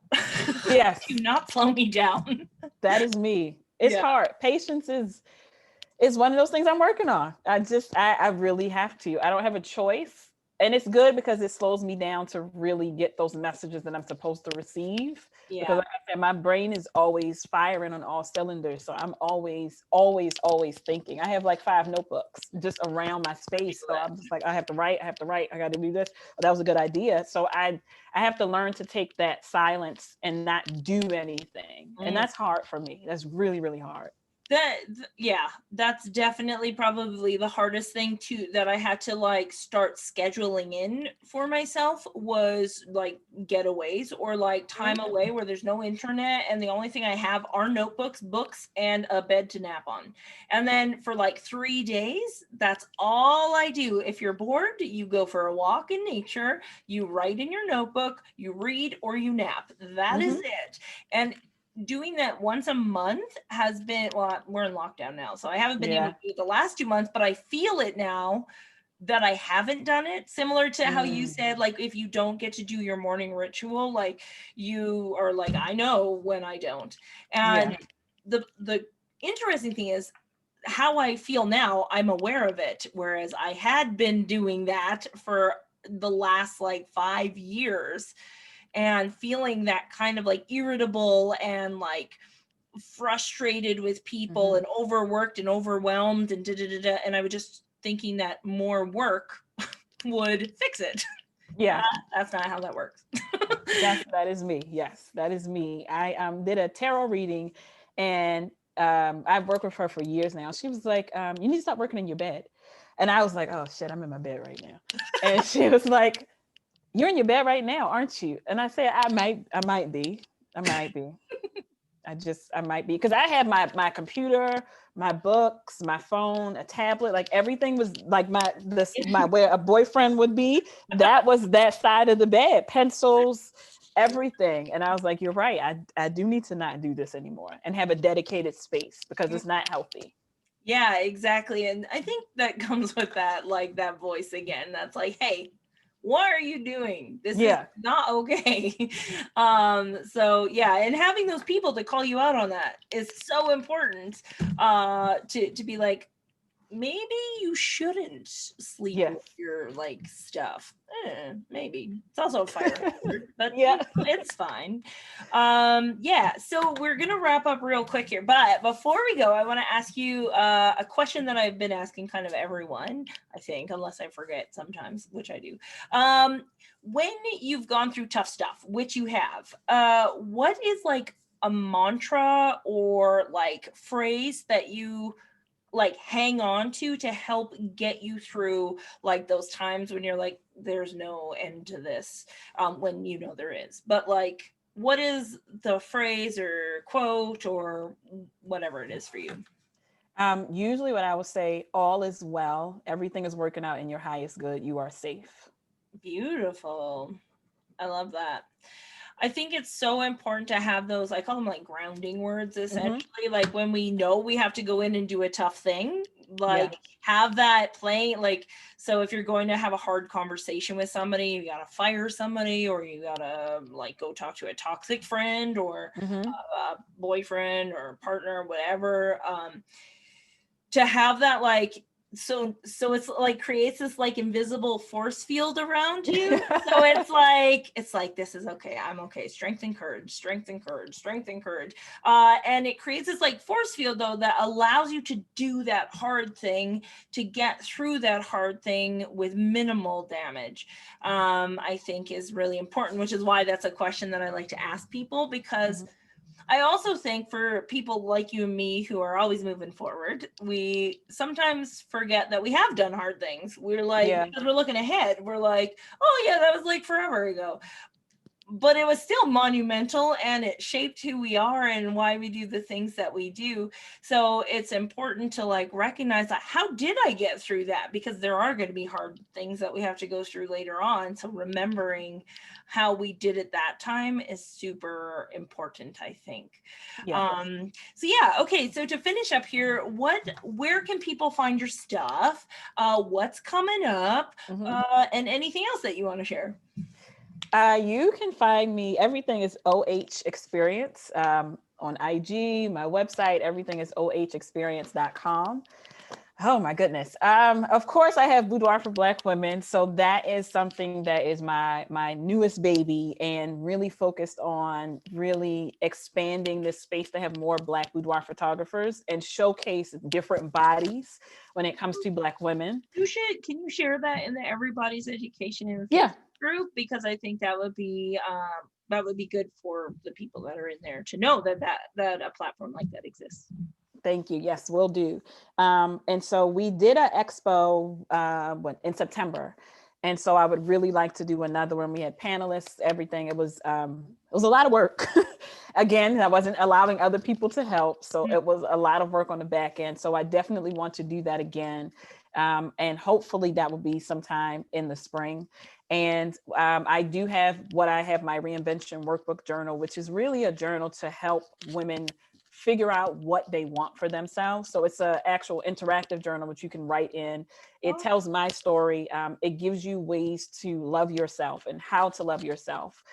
Yes. Do not slow me down. That is me. It's Yeah. hard. Patience is one of those things I'm working on. I really have to. I don't have a choice. And it's good because it slows me down to really get those messages that I'm supposed to receive. Because Yeah. like I said, my brain is always firing on all cylinders. So I'm always, always, always thinking. I have like 5 notebooks just around my space. So I'm just like, I have to write, I got to do this. Oh, that was a good idea. So I have to learn to take that silence and not do anything. And Mm. that's hard for me. That's really, really hard. Yeah, that's definitely probably the hardest thing too, that I had to like start scheduling in for myself, was like getaways or like time away where there's no internet and the only thing I have are notebooks, books, and a bed to nap on. And then for like 3 days, that's all I do. If you're bored, you go for a walk in nature, you write in your notebook, you read, or you nap. That is Mhm. it. And doing that once a month has been, well, we're in lockdown now, so I haven't been able Yeah. to do it the last 2 months, but I feel it now that I haven't done it, similar to how you Mm. said, like, if you don't get to do your morning ritual, like you are like, I know when I don't. And Yeah. the interesting thing is how I feel now, I'm aware of it. Whereas I had been doing that for the last like 5 years and feeling that kind of like irritable and like frustrated with people Mhm. and overworked and overwhelmed and da da da da. And I was just thinking that more work would fix it. Yeah. That's not how that works. That is me. Yes, that is me. I did a tarot reading, and I've worked with her for years now. She was like, "You need to stop working in your bed," and I was like, "Oh shit, I'm in my bed right now." And she was like, "You're in your bed right now, aren't you?" And I said, I might be, I might be." I might be, because I had my computer, my books, my phone, a tablet, like everything was like my where a boyfriend would be. That was that side of the bed, pencils, everything. And I was like, you're right. I do need to not do this anymore and have a dedicated space because it's not healthy. Yeah, exactly. And I think that comes with that, like that voice again. That's like, hey, what are you doing? This is Yeah. not okay. So yeah, and having those people to call you out on that is so important. To be like, maybe you shouldn't sleep Yes. with your like stuff. Maybe it's also a fire hazard, but Yeah. it's fine. Yeah, so we're gonna wrap up real quick here, but before we go, I want to ask you a question that I've been asking kind of everyone, I think, unless I forget sometimes, which I do. When you've gone through tough stuff, which you have, what is like a mantra or like phrase that you like hang on to help get you through like those times when you're like, there's no end to this, when you know there is, but like, what is the phrase or quote or whatever it is for you? Usually what I would say, all is well, everything is working out in your highest good, you are safe. Beautiful. I love that. I think it's so important to have those, I call them like grounding words, Hmm. essentially. Like when we know we have to go in and do a tough thing, Yeah. like have that playing. Like, so if you're going to have a hard conversation with somebody, you got to fire somebody, or you got to like go talk to a toxic friend or Hmm. a boyfriend or partner, whatever. To have that like, so it's like creates this like invisible force field around you, so it's like this is okay, I'm okay, strength and courage, strength and courage, strength and courage. And it creates this like force field though that allows you to do that hard thing, to get through that hard thing with minimal damage. I think is really important, which is why that's a question that I like to ask people, because Hmm. I also think for people like you and me who are always moving forward, we sometimes forget that we have done hard things. We're like, Yeah. because we're looking ahead, we're like, oh yeah, that was like forever ago. But it was still monumental and it shaped who we are and why we do the things that we do. So it's important to like recognize that, how did I get through that? Because there are going to be hard things that we have to go through later on. So remembering how we did it that time is super important, I think. Yeah. So yeah, okay, so to finish up here, where can people find your stuff, what's coming up, Hmm. and anything else that you want to share? You can find me. Everything is OH Experience, on IG, my website. Everything is ohexperience.com. Oh my goodness. Of course, I have Boudoir for Black Women, so that is something that is my newest baby, and really focused on really expanding this space to have more Black boudoir photographers and showcase different bodies when it comes to Black women. Can you share that in the Everybody's Education in Facebook Yeah. group? Because I think that would be good for the people that are in there to know that a platform like that exists. Thank you. Yes, we'll do. And so we did an expo in September, and so I would really like to do another one. We had panelists, everything. It was a lot of work. Again, I wasn't allowing other people to help, so it was a lot of work on the back end. So I definitely want to do that again, and hopefully that will be sometime in the spring. And I do have my reinvention workbook journal, which is really a journal to help women figure out what they want for themselves. So it's an actual interactive journal which you can write in. It tells my story. It gives you ways to love yourself and how to love yourself,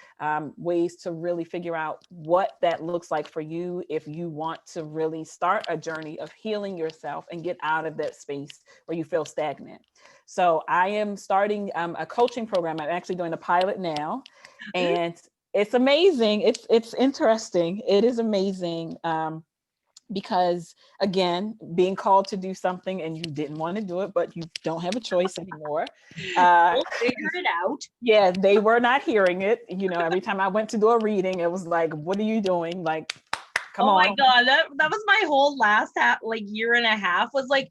ways to really figure out what that looks like for you if you want to really start a journey of healing yourself and get out of that space where you feel stagnant. So I am starting a coaching program. I'm actually doing a pilot now, and it's amazing. It's interesting. It is amazing. Because again, being called to do something and you didn't want to do it, but you don't have a choice anymore. We'll figure it out. Yeah, they were not hearing it. You know, every time I went to do a reading, it was like, what are you doing? Like, come on. Oh my God, that was my whole last year and a half was like,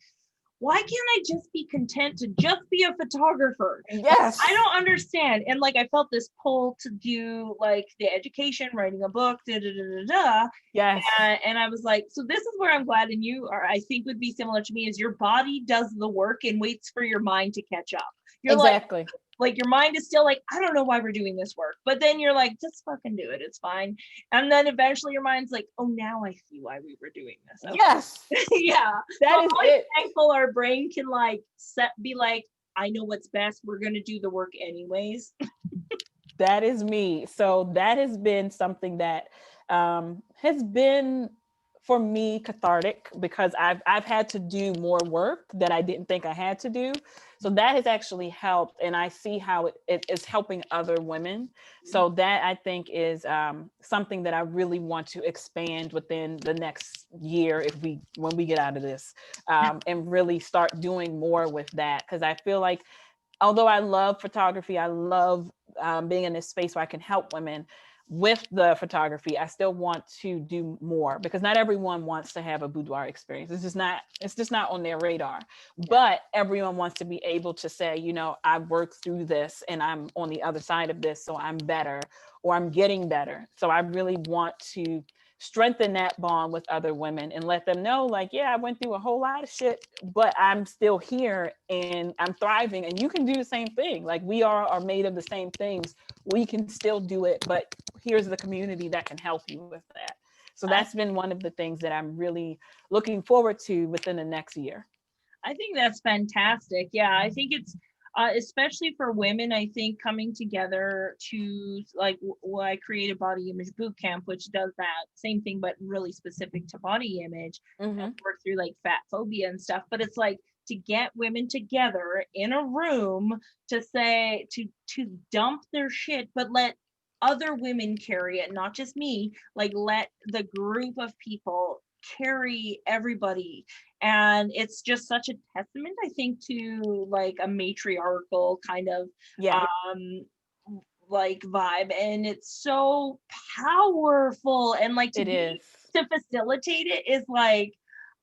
why can't I just be content to just be a photographer? Yes. Like, I don't understand. And like, I felt this pull to do like the education, writing a book, Yes. And I was like, so this is where I'm glad, and you are, I think would be similar to me, is your body does the work and waits for your mind to catch up. You're exactly. Like your mind is still like, I don't know why we're doing this work. But then you're like, just fucking do it. It's fine. And then eventually your mind's like, oh, now I see why we were doing this. Okay. Yes. Yeah. That so is I'm it. thankful our brain can like be like, I know what's best. We're going to do the work anyways. That is me. So that has been something that has been for me cathartic, because I've had to do more work that I didn't think I had to do. So that has actually helped, and I see how it is helping other women. So that I think is something that I really want to expand within the next year when we get out of this, and really start doing more with that, because I feel like although I love photography, I love being in this space where I can help women with the photography. I still want to do more, because not everyone wants to have a boudoir experience. It's just not on their radar. But everyone wants to be able to say, you know, I've worked through this and I'm on the other side of this, so I'm better, or I'm getting better. So I really want to strengthen that bond with other women and let them know, like, yeah, I went through a whole lot of shit, but I'm still here and I'm thriving, and you can do the same thing. Like, we are made of the same things. We can still do it, but here's the community that can help you with that. So that's been one of the things that I'm really looking forward to within the next year. I think that's fantastic. Yeah, I think it's especially for women, I think coming together to like, I created Body Image Boot Camp, which does that same thing, but really specific to body image, and work through like fat phobia and stuff. But it's like to get women together in a room to say, to dump their shit, but let other women carry it, not just me, like let the group of people carry everybody. And it's just such a testament, I think, to like a matriarchal kind of like vibe, and it's so powerful, and like to facilitate it is like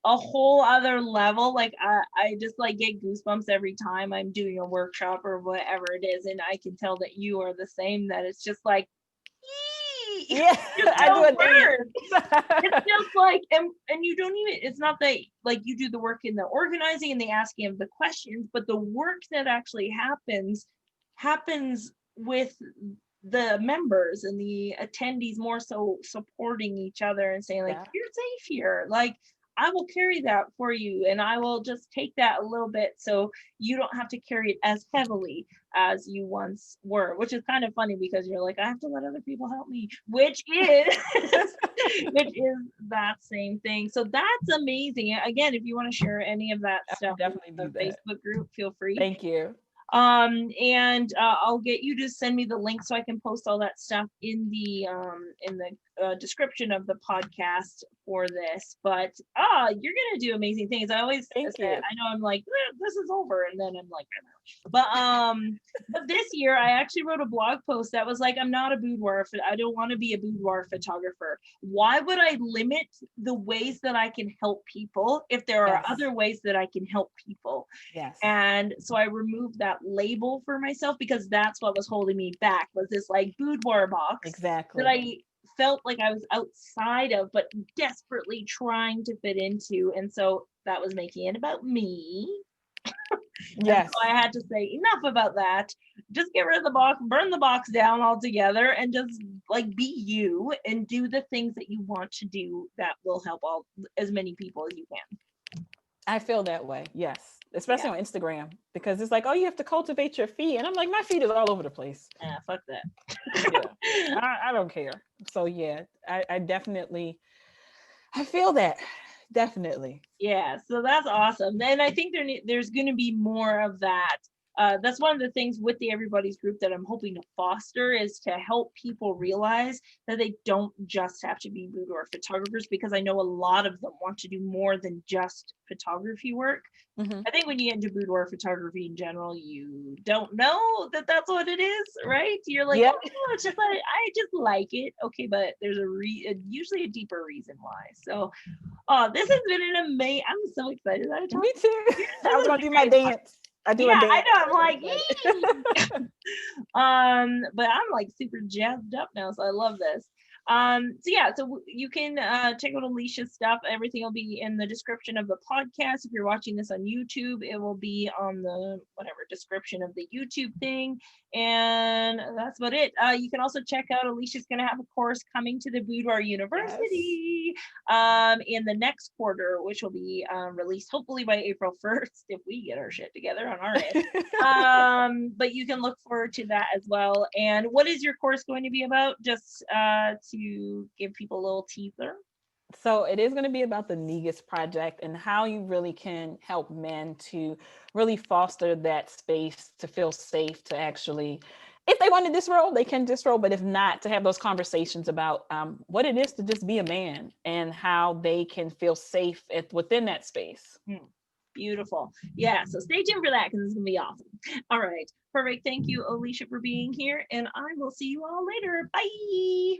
a whole other level. Like I just like get goosebumps every time I'm doing a workshop or whatever it is, and I can tell that you are the same, that it's just like yeah, I do it. It's just like, and you don't even, it's not that like you do the work in the organizing and the asking of the questions, but the work that actually happens with the members and the attendees more so supporting each other and saying like, you're safe here. Like, I will carry that for you, and I will just take that a little bit so you don't have to carry it as heavily as you once were, which is kind of funny because you're like, I have to let other people help me, which is that same thing. So that's amazing. Again, if you want to share any of that stuff definitely in the Facebook group, feel free. Thank you. And I'll get you to send me the link so I can post all that stuff in the description of the podcast for this. But you're gonna do amazing things. I always say, I know I'm like, this is over, and then I'm like, but this year I actually wrote a blog post that was like, I'm not a boudoir, I don't want to be a boudoir photographer. Why would I limit the ways that I can help people if there are other ways that I can help people? And so I removed that label for myself, because that's what was holding me back, was this like boudoir box that I felt like I was outside of, but desperately trying to fit into. And so that was making it about me. Yes. So I had to say enough about that. Just get rid of the box, burn the box down altogether, and just like be you and do the things that you want to do that will help as many people as you can. I feel that way. Yes. Especially on Instagram, because it's like, oh, you have to cultivate your feed. And I'm like, my feed is all over the place. Fuck that. Yeah. I don't care. So yeah, I definitely, I feel that. Definitely. Yeah, so that's awesome. And I think there's going to be more of that. That's one of the things with the Everybody's group that I'm hoping to foster, is to help people realize that they don't just have to be boudoir photographers, because I know a lot of them want to do more than just photography work. Mm-hmm. I think when you get into boudoir photography in general, you don't know that that's what it is, right? You're like, Yep. oh, it's just like, I just like it. Okay, but there's usually a deeper reason why. So, oh, this has been an amazing. I'm so excited. Me too. I was gonna do my dance. I do a dance. I know. I'm like, but I'm like super jazzed up now, so I love this. So you can check out Olesha's stuff. Everything will be in the description of the podcast. If you're watching this on YouTube, it will be on the description of the YouTube thing. And that's about it. You can also check out Olesha's going to have a course coming to the Boudoir University in the next quarter, which will be released hopefully by April 1st if we get our shit together on our end. But you can look forward to that as well. And what is your course going to be about? Just to give people a little teaser. So it is going to be about the Negus Project and how you really can help men to really foster that space to feel safe, to actually, if they want to disrobe, they can disrobe, but if not, to have those conversations about what it is to just be a man and how they can feel safe within that space. Beautiful. Yeah, so stay tuned for that, because it's going to be awesome. All right, perfect. Thank you, Olesha, for being here, and I will see you all later. Bye.